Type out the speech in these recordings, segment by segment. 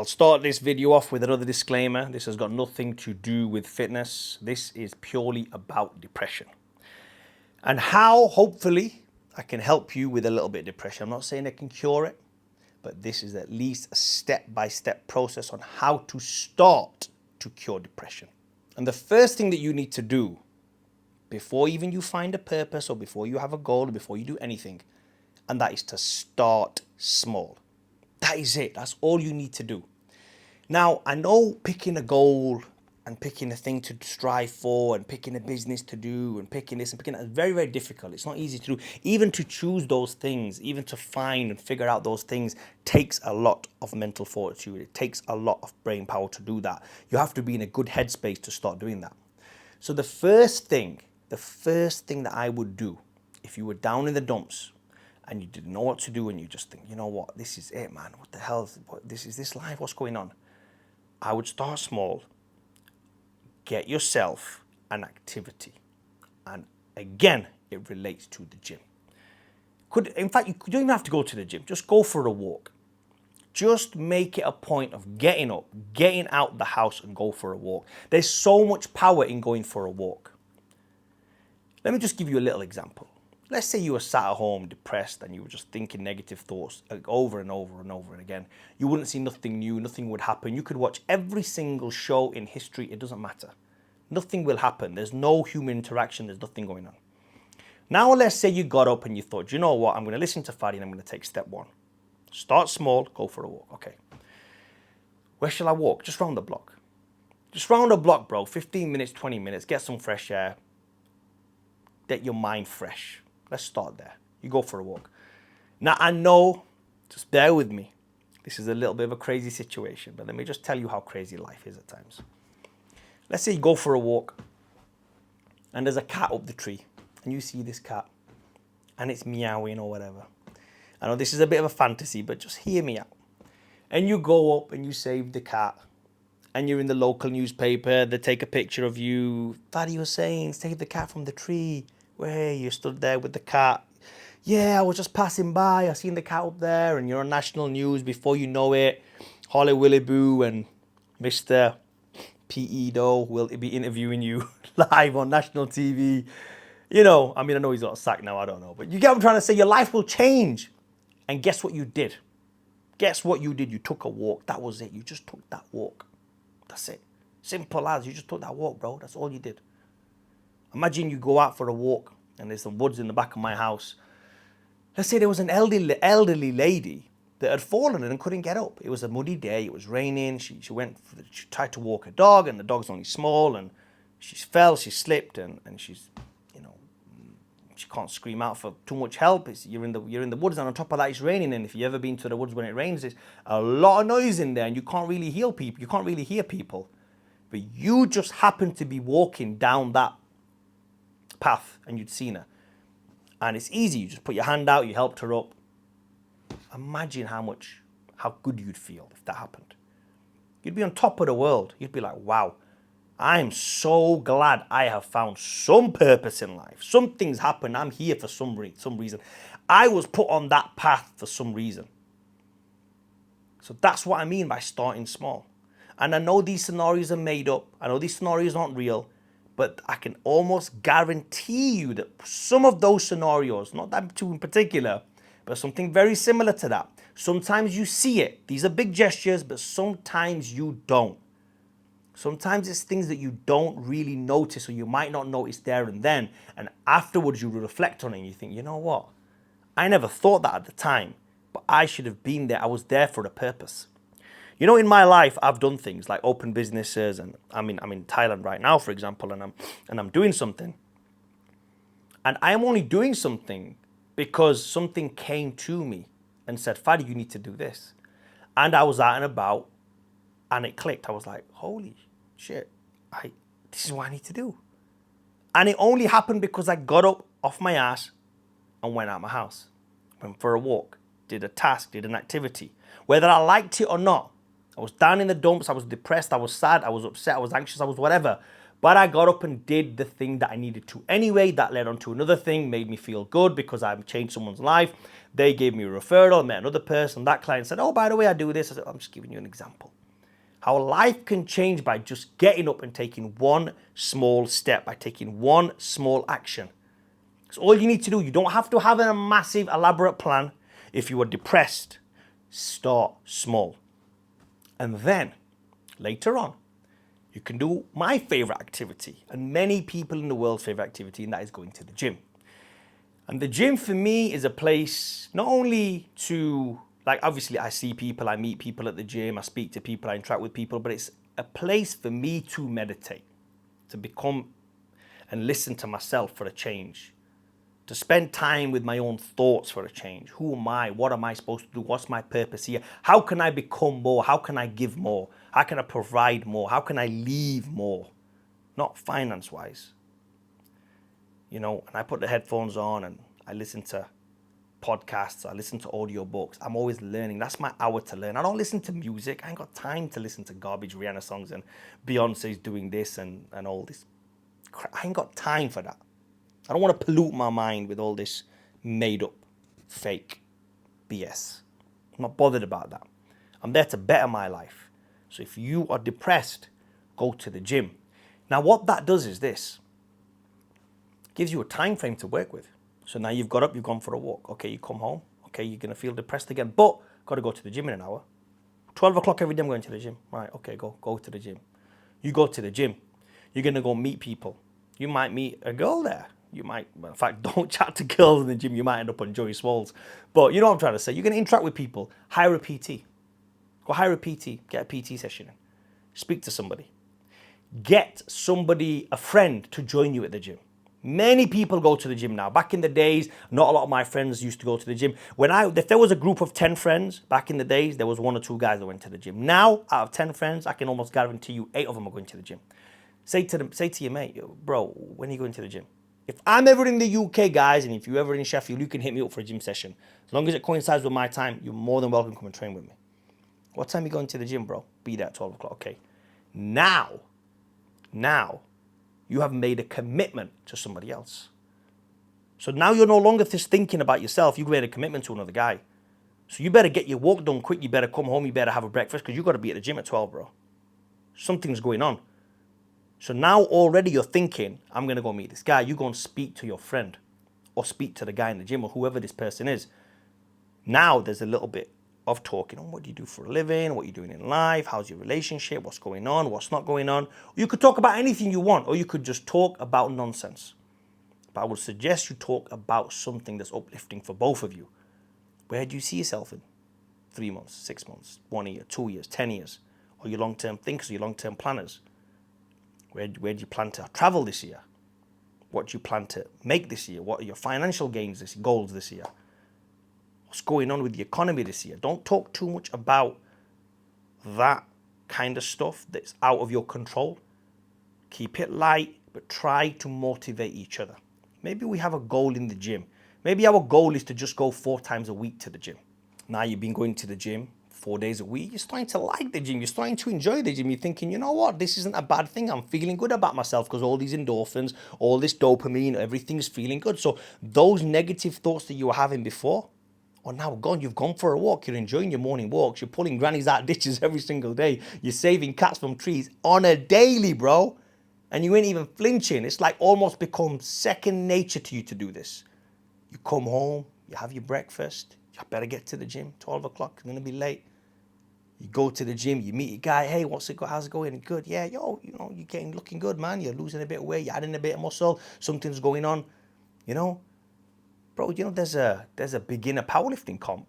I'll start this video off with another disclaimer. This has got nothing to do with fitness. This is purely about depression. And how, hopefully, I can help you with a little bit of depression. I'm not saying I can cure it, but this is at least a step-by-step process on how to start to cure depression. And the first thing that you need to do before even you find a purpose or before you have a goal or before you do anything, and that is to start small. That is it. That's all you need to do. Now, I know picking a goal and picking a thing to strive for and picking a business to do and picking this and picking that is very, very difficult. It's not easy to do. Even to choose those things, even to find and figure out those things takes a lot of mental fortitude. It takes a lot of brain power to do that. You have to be in a good headspace to start doing that. So the first thing that I would do if you were down in the dumps and you didn't know what to do and you just think, you know what, this is it, man. What the hell? Is this life? What's going on? I would start small. Get yourself an activity. And again, it relates to the gym. In fact, you don't even have to go to the gym. Just go for a walk. Just make it a point of getting up, getting out the house and go for a walk. There's so much power in going for a walk. Let me just give you a little example. Let's say you were sat at home depressed and you were just thinking negative thoughts over and over and over and again. You wouldn't see nothing new, nothing would happen. You could watch every single show in history, it doesn't matter. Nothing will happen. There's no human interaction, there's nothing going on. Now let's say you got up and you thought, you know what, I'm going to listen to Fadi and I'm going to take step one. Start small, go for a walk. Okay. Where shall I walk? Just round the block. Just round the block, bro. 15 minutes, 20 minutes, get some fresh air. Get your mind fresh. Let's start there. You go for a walk. Now, I know, just bear with me. This is a little bit of a crazy situation, but let me just tell you how crazy life is at times. Let's say you go for a walk and there's a cat up the tree and you see this cat and it's meowing or whatever. I know this is a bit of a fantasy, but just hear me out. And you go up and you save the cat and you're in the local newspaper. They take a picture of you. Fadi was saying, save the cat from the tree. Where you stood there with the cat. Yeah, I was just passing by. I seen the cat up there, and you're on national news. Before you know it, Holly Williboo and Mr. P.E. Doe will be interviewing you live on national TV. You know, I mean, I know he's got a sack now. I don't know, but you get what I'm trying to say. Your life will change, and guess what you did? Guess what you did? You took a walk. That was it. You just took that walk. That's it. Simple as you just took that walk, bro. That's all you did. Imagine you go out for a walk and there's some woods in the back of my house. Let's say there was an elderly lady that had fallen and couldn't get up. It was a muddy day. It was raining. She tried to walk her dog and the dog's only small and she fell, she slipped and she's, you know, she can't scream out for too much help. You're in the woods and on top of that it's raining, and if you've ever been to the woods when it rains, there's a lot of noise in there and you can't really hear people. You can't really hear people. But you just happen to be walking down that path and you'd seen her, and it's easy. You just put your hand out, you helped her up. Imagine how good you'd feel if that happened. You'd be on top of the world. You'd be like, wow, I'm so glad I have found some purpose in life. Something's happened. I'm here for some reason. I was put on that path for some reason. So that's what I mean by starting small. And I know these scenarios are made up. I know these scenarios aren't real. But I can almost guarantee you that some of those scenarios, not that two in particular, but something very similar to that. Sometimes you see it. These are big gestures, but sometimes you don't. Sometimes it's things that you don't really notice, or you might not notice there and then. And afterwards you reflect on it and you think, you know what? I never thought that at the time, but I should have been there. I was there for a purpose. You know, in my life, I've done things like open businesses, and I'm in Thailand right now, for example, and I'm doing something. And I am only doing something because something came to me and said, Fadi, you need to do this. And I was out and about, and it clicked. I was like, holy shit, this is what I need to do. And it only happened because I got up off my ass and went out my house, went for a walk, did a task, did an activity. Whether I liked it or not, I was down in the dumps, I was depressed, I was sad, I was upset, I was anxious, I was whatever. But I got up and did the thing that I needed to anyway. That led on to another thing, made me feel good because I've changed someone's life. They gave me a referral, met another person. That client said, oh, by the way, I do this. I said, I'm just giving you an example. How life can change by just getting up and taking one small step, by taking one small action. It's all you need to do. You don't have to have a massive, elaborate plan. If you are depressed, start small. And then, later on, you can do my favorite activity, and many people in the world's favorite activity, and that is going to the gym. And the gym for me is a place not only to, like, obviously I see people, I meet people at the gym, I speak to people, I interact with people, but it's a place for me to meditate, to become and listen to myself for a change, to spend time with my own thoughts for a change. Who am I? What am I supposed to do? What's my purpose here? How can I become more? How can I give more? How can I provide more? How can I leave more? Not finance-wise. You know, and I put the headphones on and I listen to podcasts, I listen to audiobooks. I'm always learning. That's my hour to learn. I don't listen to music. I ain't got time to listen to garbage Rihanna songs and Beyonce's doing this and all this crap. I ain't got time for that. I don't want to pollute my mind with all this made up, fake BS. I'm not bothered about that. I'm there to better my life. So if you are depressed, go to the gym. Now what that does is this. Gives you a time frame to work with. So now you've got up, you've gone for a walk. Okay, you come home. Okay, you're going to feel depressed again, but got to go to the gym in an hour. 12 o'clock every day I'm going to the gym. Right, okay, go to the gym. You go to the gym. You're going to go meet people. You might meet a girl there. You might, in fact, don't chat to girls in the gym. You might end up on Joey Swoles. But you know what I'm trying to say. You're going to interact with people. Hire a PT. Go hire a PT. Get a PT session in. Speak to somebody. Get somebody, a friend, to join you at the gym. Many people go to the gym now. Back in the days, not a lot of my friends used to go to the gym. If there was a group of 10 friends, back in the days, there was 1 or 2 guys that went to the gym. Now, out of 10 friends, I can almost guarantee you 8 of them are going to the gym. Say to your mate, bro, when are you going to the gym? If I'm ever in the UK, guys, and if you're ever in Sheffield, you can hit me up for a gym session. As long as it coincides with my time, you're more than welcome to come and train with me. What time are you going to the gym, bro? Be there at 12 o'clock. Okay. Now, you have made a commitment to somebody else. So now you're no longer just thinking about yourself. You've made a commitment to another guy. So you better get your walk done quick. You better come home. You better have a breakfast because you got to be at the gym at 12, bro. Something's going on. So now already you're thinking, I'm going to go meet this guy. You go and speak to your friend or speak to the guy in the gym or whoever this person is. Now there's a little bit of talking on what do you do for a living, what you're doing in life, how's your relationship, what's going on, what's not going on. You could talk about anything you want, or you could just talk about nonsense. But I would suggest you talk about something that's uplifting for both of you. Where do you see yourself in 3 months, 6 months, 1 year, 2 years, 10 years? Or your long-term thinkers, or your long-term planners? Where do you plan to travel this year? What do you plan to make this year? What are your financial goals this year? What's going on with the economy this year? Don't talk too much about that kind of stuff that's out of your control. Keep it light, but try to motivate each other. Maybe we have a goal in the gym. Maybe our goal is to just go 4 times a week to the gym. Now you've been going to the gym 4 days a week. You're starting to like the gym. You're starting to enjoy the gym. You're thinking, you know what? This isn't a bad thing. I'm feeling good about myself because all these endorphins, all this dopamine, everything's feeling good. So those negative thoughts that you were having before, or now gone, you've gone for a walk, you're enjoying your morning walks, you're pulling grannies out ditches every single day, you're saving cats from trees on a daily, bro, and you ain't even flinching. It's like almost become second nature to you to do this. You come home, you have your breakfast, you better get to the gym, 12 o'clock, it's gonna be late. You go to the gym, you meet a guy, hey, how's it going? Good, yeah, you're looking good, man, you're losing a bit of weight, you're adding a bit of muscle, something's going on, you know? Bro, there's a beginner powerlifting comp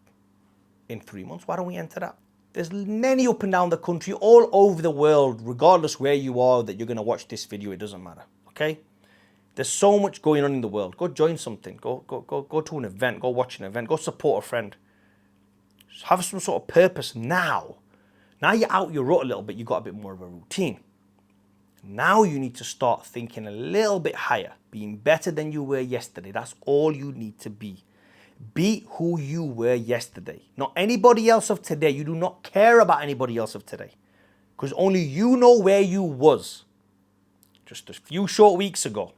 in 3 months. Why don't we enter that? There's many up and down the country, all over the world, regardless where you are, that you're going to watch this video. It doesn't matter, okay? There's so much going on in the world. Go join something. Go to an event. Go watch an event. Go support a friend. Just have some sort of purpose now. Now you're out your rut a little bit. You got a bit more of a routine. Now you need to start thinking a little bit higher, being better than you were yesterday. That's all you need to be. Be who you were yesterday, not anybody else of today. You do not care about anybody else of today because only you know where you was. Just a few short weeks ago,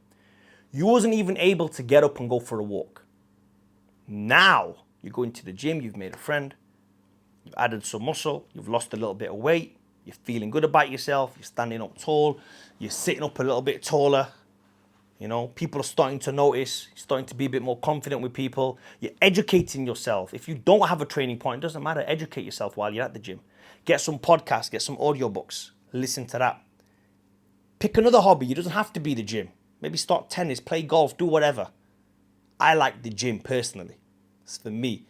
you wasn't even able to get up and go for a walk. Now You go into the gym, you've made a friend, you've added some muscle, you've lost a little bit of weight, you're feeling good about yourself, you're standing up tall, you're sitting up a little bit taller. You know, people are starting to notice, you're starting to be a bit more confident with people. You're educating yourself. If you don't have a training point, it doesn't matter. Educate yourself while you're at the gym. Get some podcasts, get some audiobooks, listen to that. Pick another hobby. It doesn't have to be the gym. Maybe start tennis, play golf, do whatever. I like the gym personally. It's for me.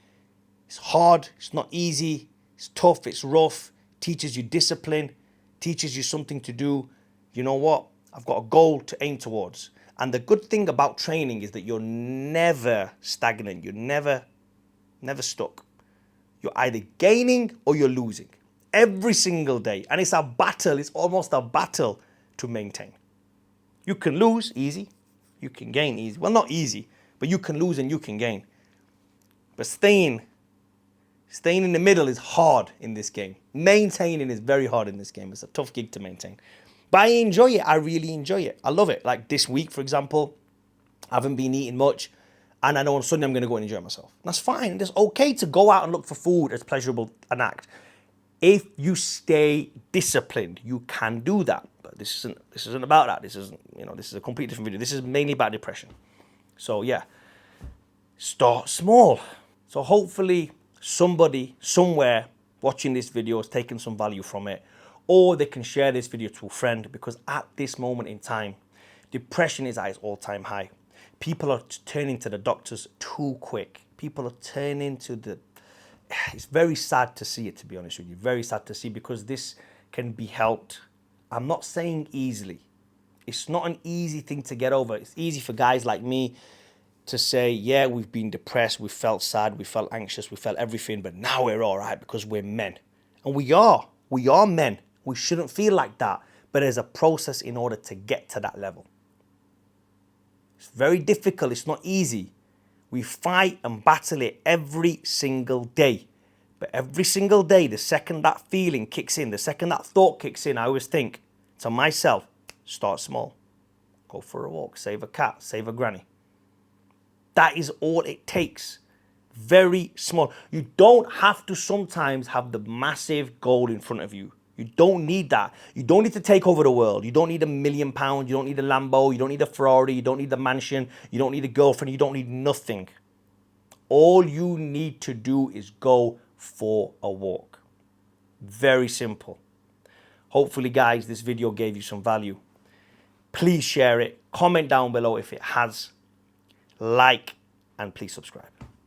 It's hard, it's not easy, it's tough, it's rough, teaches you discipline, teaches you something to do. You know what? I've got a goal to aim towards. And the good thing about training is that you're never stagnant. You're never stuck. You're either gaining or you're losing every single day. And it's a battle. It's almost a battle to maintain. You can lose easy. You can gain easy. Well, not easy, but you can lose and you can gain. But staying in the middle is hard in this game. Maintaining is very hard in this game. It's a tough gig to maintain. But I enjoy it. I really enjoy it. I love it. Like this week, for example, I haven't been eating much. And I know on Sunday I'm going to go and enjoy myself. That's fine. It's okay to go out and look for food as pleasurable an act. If you stay disciplined, you can do that. But this isn't about that. This is a completely different video. This is mainly about depression. So yeah, start small. So hopefully somebody somewhere watching this video has taken some value from it, or they can share this video to a friend, because at this moment in time, depression is at its all-time high. People are turning to the doctors too quick. People are turning to it's very sad to see it, to be honest with you. Very sad to see, because this can be helped. I'm not saying easily. It's not an easy thing to get over. It's easy for guys like me to say, yeah, we've been depressed, we felt sad, we felt anxious, we felt everything, but now we're all right because we're men. And we are men. We shouldn't feel like that, but there's a process in order to get to that level. It's very difficult, it's not easy. We fight and battle it every single day. But every single day, the second that feeling kicks in, the second that thought kicks in, I always think to myself, start small. Go for a walk, save a cat, save a granny. That is all it takes. Very small. You don't have to sometimes have the massive goal in front of you. You don't need that. You don't need to take over the world. You don't need £1 million. You don't need a Lambo. You don't need a Ferrari. You don't need a mansion. You don't need a girlfriend. You don't need nothing. All you need to do is go for a walk. Very simple. Hopefully, guys, this video gave you some value. Please share it. Comment down below if it has. Like, and please subscribe.